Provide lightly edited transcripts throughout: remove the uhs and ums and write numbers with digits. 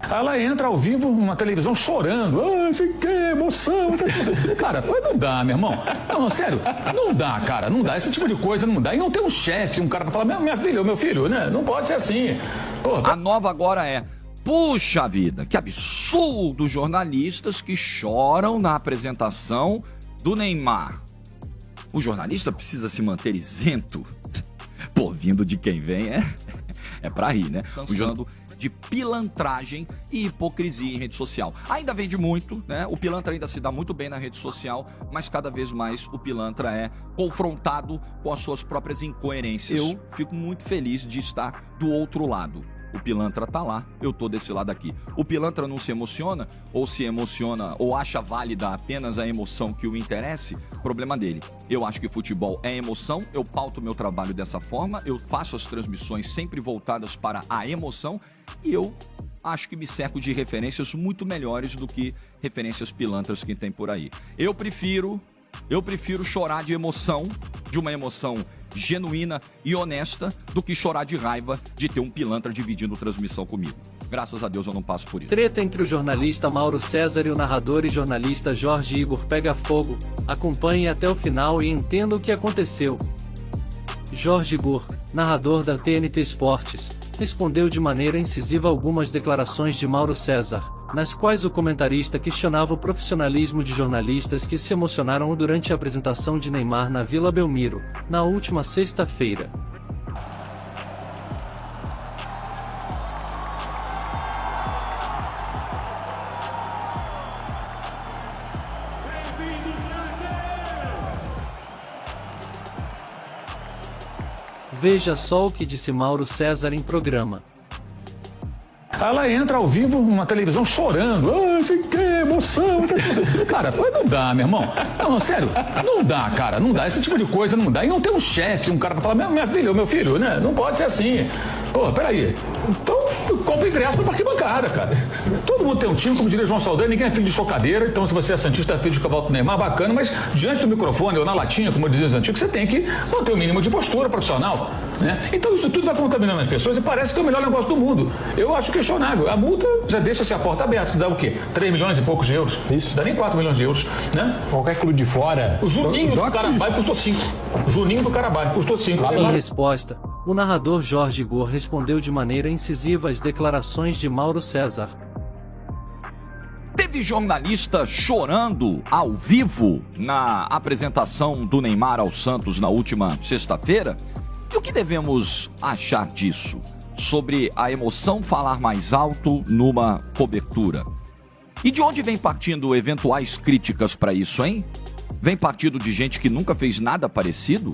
Ela entra ao vivo numa televisão chorando. Ah, sei que emoção. Cara, não dá, meu irmão. Não, sério, não dá, cara, não dá. Esse tipo de coisa não dá. E não tem um chefe, um cara pra falar, minha filha, meu filho, né? Não pode ser assim. Pô, a nova agora é: puxa vida, que absurdo, jornalistas que choram na apresentação do Neymar. O jornalista precisa se manter isento. Pô, vindo de quem vem é pra rir, né? Usando de pilantragem e hipocrisia em rede social. Ainda vende muito, né? O pilantra ainda se dá muito bem na rede social, mas cada vez mais o pilantra é confrontado com as suas próprias incoerências. Eu fico muito feliz de estar do outro lado. O pilantra tá lá, eu tô desse lado aqui. O pilantra não se emociona, ou acha válida apenas a emoção que o interesse, problema dele. Eu acho que futebol é emoção, eu pauto meu trabalho dessa forma, eu faço as transmissões sempre voltadas para a emoção, e eu acho que me cerco de referências muito melhores do que referências pilantras que tem por aí. Eu prefiro chorar de emoção, de uma emoção genuína e honesta, do que chorar de raiva de ter um pilantra dividindo transmissão comigo. Graças a Deus eu não passo por isso. Treta entre o jornalista Mauro César e o narrador e jornalista Jorge Igor pega fogo. Acompanhe até o final e entenda o que aconteceu. Jorge Igor, narrador da TNT Esportes, respondeu de maneira incisiva algumas declarações de Mauro César, nas quais o comentarista questionava o profissionalismo de jornalistas que se emocionaram durante a apresentação de Neymar na Vila Belmiro, na última sexta-feira. Veja só o que disse Mauro César em programa. Ela entra ao vivo numa televisão chorando. Ah, sei que emoção. Cara, não dá, meu irmão. Não, sério, não dá, cara, não dá. Esse tipo de coisa não dá. E não tem um chefe, um cara pra falar, minha filha, meu filho, né? Não pode ser assim. Pô, peraí. Então, compra ingresso pra arquibancada, cara. Todo mundo tem um time, como diria João Saldanha, ninguém é filho de chocadeira. Então, se você é santista, é filho de cavalo do Neymar, bacana. Mas diante do microfone ou na latinha, como diziam os antigos, você tem que manter o mínimo de postura profissional, né? Então, isso tudo vai contaminando as pessoas e parece que é o melhor negócio do mundo. Eu acho questionável. A multa já deixa-se a porta aberta. Dá o quê? 3 milhões e poucos de euros. Isso. Dá nem 4 milhões de euros, né? Qualquer clube de fora. O Juninho do Carabao custou 5. O Juninho do Carabao custou 5. Em resposta, o narrador Jorge Igor respondeu de maneira incisiva às declarações de Mauro César. Teve jornalista chorando ao vivo na apresentação do Neymar ao Santos na última sexta-feira? E o que devemos achar disso? Sobre a emoção falar mais alto numa cobertura. E de onde vem partindo eventuais críticas para isso, hein? Vem partindo de gente que nunca fez nada parecido?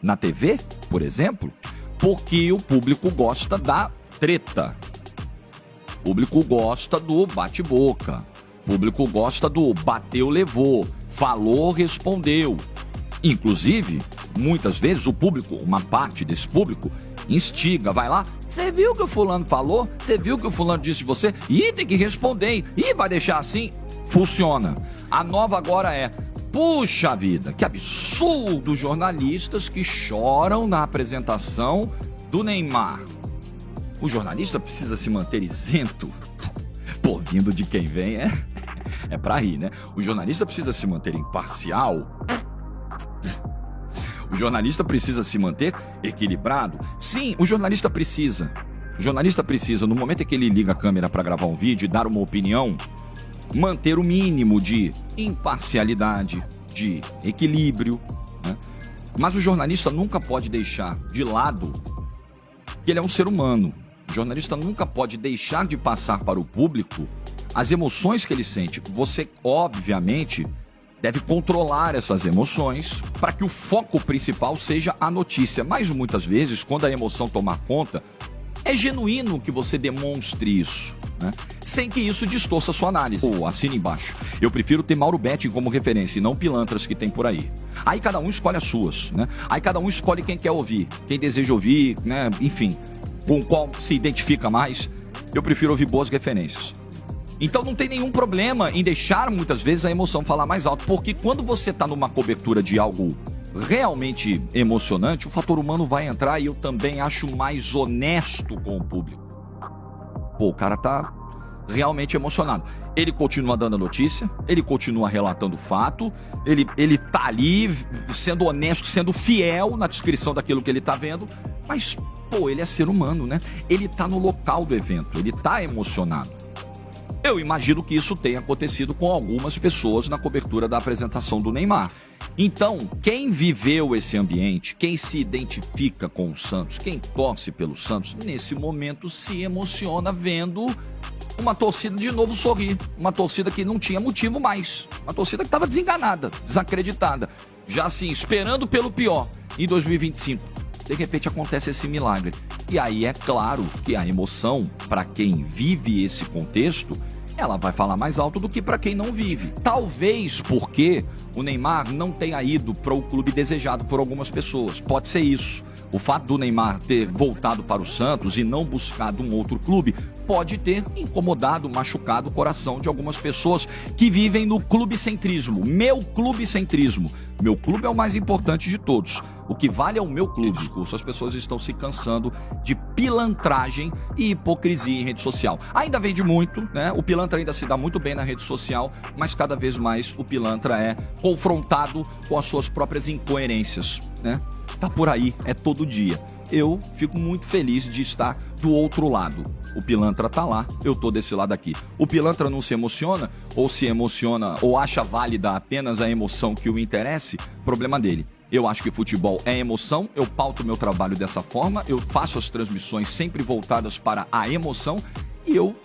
Na TV, por exemplo? Porque o público gosta da treta. O público gosta do bate-boca. O público gosta do bateu, levou. Falou, respondeu. Inclusive, muitas vezes o público, uma parte desse público, instiga, vai lá, você viu o que o fulano falou? Você viu o que o fulano disse de você? Ih, tem que responder, ih, vai deixar assim? Funciona. A nova agora é: puxa vida, que absurdo, jornalistas que choram na apresentação do Neymar. O jornalista precisa se manter isento. Pô, vindo de quem vem é pra rir, né? O jornalista precisa se manter imparcial. O jornalista precisa se manter equilibrado. Sim, o jornalista precisa. O jornalista precisa, no momento em que ele liga a câmera para gravar um vídeo e dar uma opinião, manter o mínimo de imparcialidade, de equilíbrio, né? Mas o jornalista nunca pode deixar de lado que ele é um ser humano. O jornalista nunca pode deixar de passar para o público as emoções que ele sente. Você, obviamente, deve controlar essas emoções para que o foco principal seja a notícia. Mas muitas vezes, quando a emoção tomar conta, é genuíno que você demonstre isso, né? Sem que isso distorça a sua análise. Ou assine embaixo. Eu prefiro ter Mauro Betting como referência e não pilantras que tem por aí. Aí cada um escolhe as suas, né? Aí cada um escolhe quem quer ouvir, quem deseja ouvir, né? Enfim, com qual se identifica mais. Eu prefiro ouvir boas referências. Então não tem nenhum problema em deixar muitas vezes a emoção falar mais alto, porque quando você está numa cobertura de algo realmente emocionante, o fator humano vai entrar e eu também acho mais honesto com o público. Pô, o cara tá realmente emocionado. Ele continua dando a notícia, ele continua relatando o fato, ele tá ali sendo honesto, sendo fiel na descrição daquilo que ele tá vendo, mas, pô, ele é ser humano, né? Ele tá no local do evento, ele tá emocionado. Eu imagino que isso tenha acontecido com algumas pessoas na cobertura da apresentação do Neymar. Então, quem viveu esse ambiente, quem se identifica com o Santos, quem torce pelo Santos, nesse momento se emociona vendo uma torcida de novo sorrir. Uma torcida que não tinha motivo mais. Uma torcida que estava desenganada, desacreditada. Já assim, esperando pelo pior. Em 2025, de repente acontece esse milagre. E aí é claro que a emoção, para quem vive esse contexto, ela vai falar mais alto do que para quem não vive. Talvez porque o Neymar não tenha ido para o clube desejado por algumas pessoas. Pode ser isso. O fato do Neymar ter voltado para o Santos e não buscado um outro clube pode ter incomodado, machucado o coração de algumas pessoas que vivem no clubecentrismo. Meu clubecentrismo. Meu clube é o mais importante de todos. O que vale é o meu clube. As pessoas estão se cansando de pilantragem e hipocrisia em rede social. Ainda vende muito, né? O pilantra ainda se dá muito bem na rede social, mas cada vez mais o pilantra é confrontado com as suas próprias incoerências, né? Tá por aí, é todo dia. Eu fico muito feliz de estar do outro lado. O pilantra tá lá, eu tô desse lado aqui. O pilantra não se emociona, ou se emociona, ou acha válida apenas a emoção que o interesse, problema dele. Eu acho que futebol é emoção, eu pauto meu trabalho dessa forma, eu faço as transmissões sempre voltadas para a emoção e eu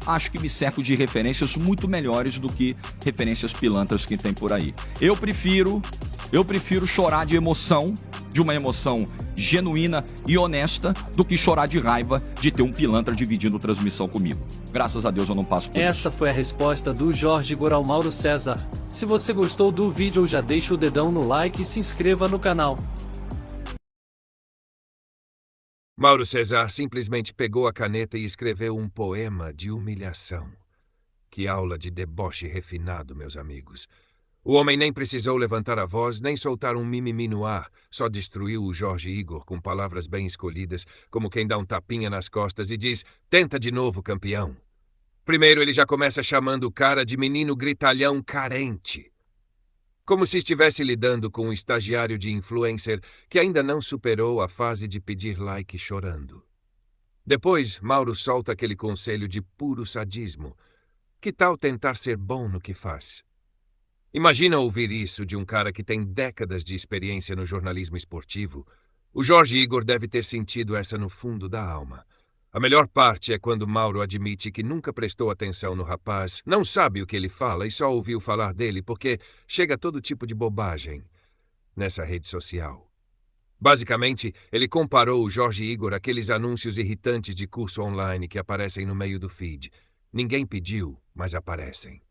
acho que me cerco de referências muito melhores do que referências pilantras que tem por aí. Eu prefiro chorar de emoção, de uma emoção genuína e honesta, do que chorar de raiva de ter um pilantra dividindo transmissão comigo. Graças a Deus eu não passo por isso. Essa foi a resposta do Jorge Igor ao Mauro César. Se você gostou do vídeo, já deixa o dedão no like e se inscreva no canal. Mauro César simplesmente pegou a caneta e escreveu um poema de humilhação. Que aula de deboche refinado, meus amigos. O homem nem precisou levantar a voz, nem soltar um mimimi no ar, só destruiu o Jorge Igor com palavras bem escolhidas, como quem dá um tapinha nas costas e diz, tenta de novo, campeão. Primeiro ele já começa chamando o cara de menino gritalhão carente. Como se estivesse lidando com um estagiário de influencer que ainda não superou a fase de pedir like chorando. Depois, Mauro solta aquele conselho de puro sadismo. Que tal tentar ser bom no que faz? Imagina ouvir isso de um cara que tem décadas de experiência no jornalismo esportivo. O Jorge Igor deve ter sentido essa no fundo da alma. A melhor parte é quando Mauro admite que nunca prestou atenção no rapaz, não sabe o que ele fala e só ouviu falar dele porque chega todo tipo de bobagem nessa rede social. Basicamente, ele comparou o Jorge Igor àqueles anúncios irritantes de curso online que aparecem no meio do feed. Ninguém pediu, mas aparecem.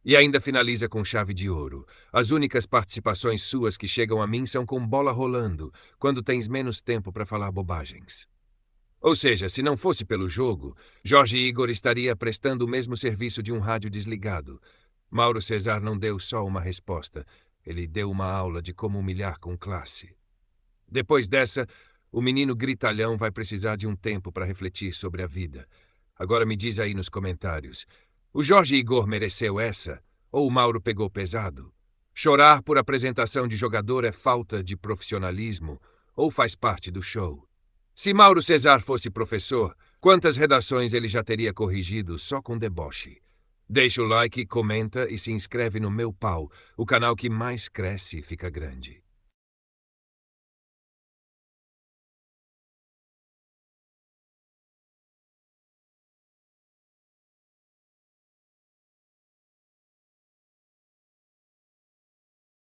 E ainda finaliza com chave de ouro. As únicas participações suas que chegam a mim são com bola rolando, quando tens menos tempo para falar bobagens. Ou seja, se não fosse pelo jogo, Jorge Igor estaria prestando o mesmo serviço de um rádio desligado. Mauro César não deu só uma resposta, ele deu uma aula de como humilhar com classe. Depois dessa, o menino gritalhão vai precisar de um tempo para refletir sobre a vida. Agora me diz aí nos comentários, o Jorge Igor mereceu essa? Ou o Mauro pegou pesado? Chorar por apresentação de jogador é falta de profissionalismo? Ou faz parte do show? Se Mauro César fosse professor, quantas redações ele já teria corrigido só com deboche? Deixa o like, comenta e se inscreve no Meu Pau, o canal que mais cresce e fica grande.